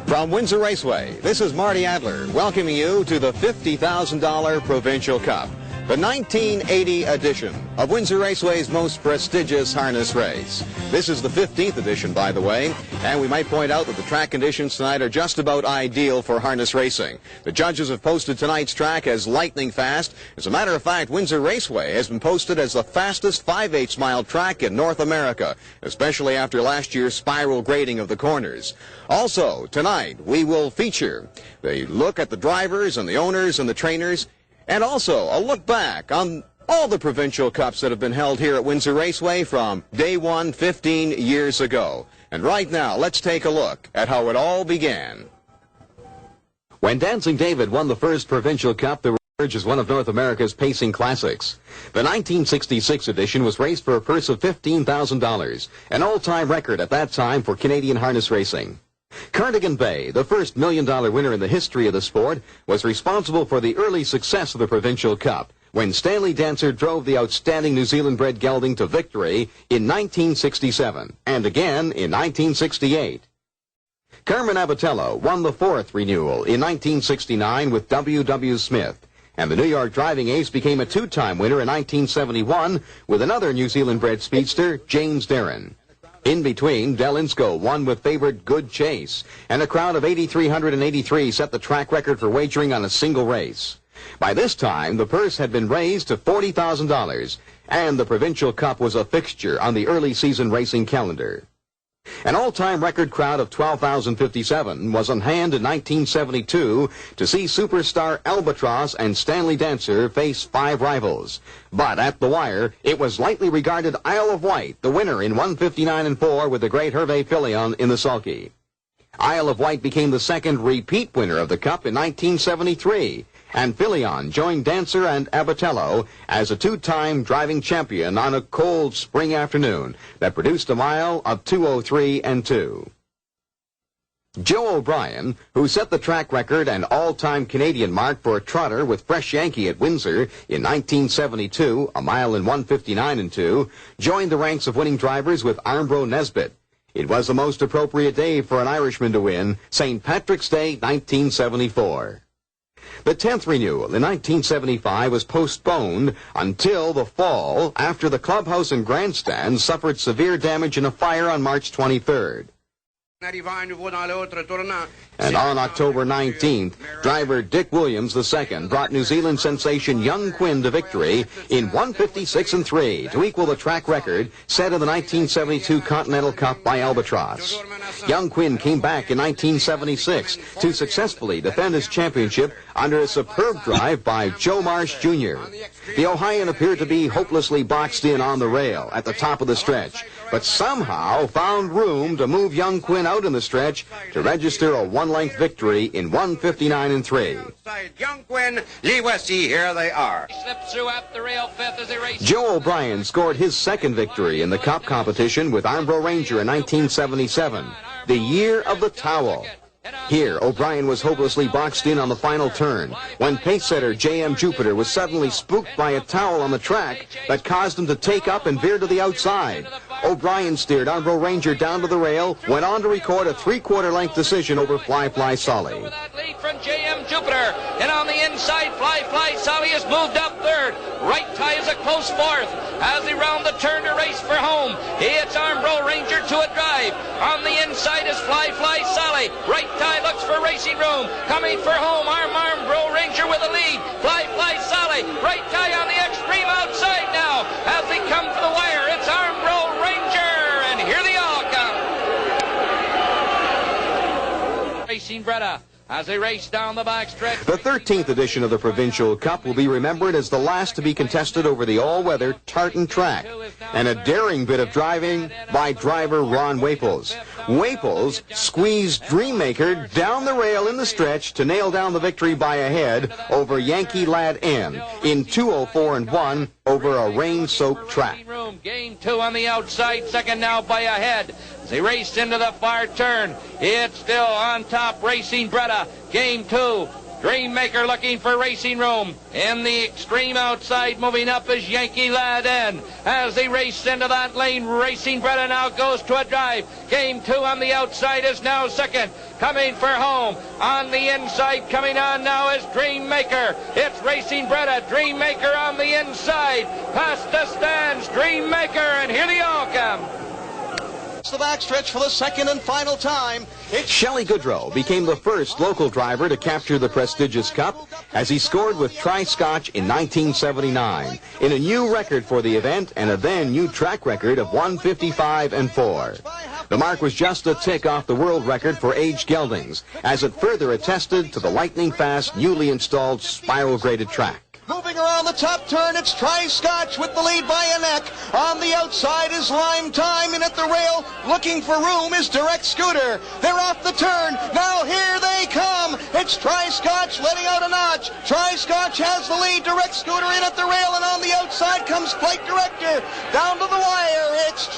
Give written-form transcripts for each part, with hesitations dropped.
From Windsor Raceway, this is Marty Adler welcoming you to the $50,000 Provincial Cup, the 1980 edition of Windsor Raceway's most prestigious harness race. This is the 15th edition, by the way, and we might point out that the track conditions tonight are just about ideal for harness racing. The judges have posted tonight's track as lightning fast. As a matter of fact, Windsor Raceway has been posted as the fastest 5/8 mile track in North America, especially after last year's spiral grading of the corners. Also, tonight, we will feature the look at the drivers and the owners and the trainers, and also a look back on all the Provincial Cups that have been held here at Windsor Raceway from day one 15 years ago. And right now, let's take a look at how it all began. When Dancing David won the first Provincial Cup, the Urge is one of North America's pacing classics. The 1966 edition was raced for a purse of $15,000, an all-time record at that time for Canadian harness racing. Cardigan Bay, the first $1 million winner in the history of the sport, was responsible for the early success of the Provincial Cup when Stanley Dancer drove the outstanding New Zealand-bred gelding to victory in 1967 and again in 1968. Carmen Abatello won the fourth renewal in 1969 with W.W. Smith, and the New York driving ace became a two-time winner in 1971 with another New Zealand-bred speedster, James Darren. In between, Del Insco won with favorite Good Chase, and a crowd of 8,383 set the track record for wagering on a single race. By this time, the purse had been raised to $40,000, and the Provincial Cup was a fixture on the early season racing calendar. An all-time record crowd of 12,057 was on hand in 1972 to see superstar Albatross and Stanley Dancer face five rivals. But at the wire, it was lightly regarded Isle of Wight, the winner in 159-4 with the great Hervé Filion in the sulky. Isle of Wight became the second repeat winner of the Cup in 1973, and Filion joined Dancer and Abatello as a two-time driving champion on a cold spring afternoon that produced a mile of 2:03 and 2. Joe O'Brien, who set the track record and all-time Canadian mark for a trotter with Fresh Yankee at Windsor in 1972, a mile in 1:59 and 2, joined the ranks of winning drivers with Armbro Nesbitt. It was the most appropriate day for an Irishman to win, St. Patrick's Day, 1974. The 10th renewal in 1975 was postponed until the fall after the clubhouse and grandstand suffered severe damage in a fire on March 23rd. And on October 19th, driver Dick Williams II brought New Zealand sensation young Quinn to victory in 1:56 and 3 to equal the track record set in the 1972 Continental Cup by Albatross. Young Quinn came back in 1976 to successfully defend his championship under a superb drive by Joe Marsh Jr. The Ohioan appeared to be hopelessly boxed in on the rail at the top of the stretch, but somehow found room to move young Quinn out in the stretch to register a one-length victory in 1:59 and 3. Young Quinn, Lee Westy, here they are. Slips through up the rail fifth as he races. Joe O'Brien scored his second victory in the Cup competition with Armbro Ranger in 1977, the year of the towel. Here, O'Brien was hopelessly boxed in on the final turn when pace-setter J.M. Jupiter was suddenly spooked by a towel on the track that caused him to take up and veer to the outside. O'Brien steered Armbro Ranger down to the rail, went on to record a three-quarter length decision over Fly Fly Solly. That lead from J.M. Jupiter, and on the inside, Fly Fly Solly has moved up third. Right Tie is a close fourth as they round the turn to race for home. It's Armbro Ranger to a drive. On the inside is Fly Fly Solly. Right Tie looks for racing room. Coming for home, Armbro Ranger with a lead. Fly Fly Solly. Right Tie on the extreme outside now as they come to the wire. It's Armbro Ranger, and here they all come. Racing Breda as they race down the backstretch. The 13th edition of the Provincial Cup will be remembered as the last to be contested over the all-weather tartan track, and a daring bit of driving by driver Ron Waples. Waples squeezed Dreammaker down the rail in the stretch to nail down the victory by a head over Yankee Lad N in 2:04 and 1 over a rain-soaked track. Game 2 on the outside, second now by a head. As they race into the far turn, it's still on top Racing Breda. Game 2 Dreammaker looking for racing room. In the extreme outside, moving up is Yankee Lad N. As they race into that lane, Racing Bretta now goes to a drive. Game 2 on the outside is now second. Coming for home. On the inside, coming on now is Dreammaker. It's Racing Bretta. Dreammaker on the inside. Past the stands, Dreammaker, and here they all come. The backstretch for the second and final time. Shelley Goodrow became the first local driver to capture the prestigious cup as he scored with Scotch in 1979 in a new record for the event and a then new track record of 1:55 and 4. The mark was just a tick off the world record for age geldings as it further attested to the lightning-fast, newly installed spiral-graded track. Moving around the top turn, it's Scotch with the lead by a neck. On the outside is Lime Time, and at the rail, looking for room, is Direct Scooter. They're off the turn. Now here they come. It's Scotch letting out a notch. Scotch has the lead. Direct Scooter in at the rail, and on the outside comes Flight Director. Down to the wire, it's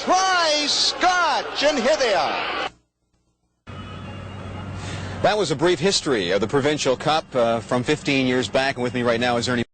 Scotch, and here they are. That was a brief history of the Provincial Cup from 15 years back, and with me right now is Ernie.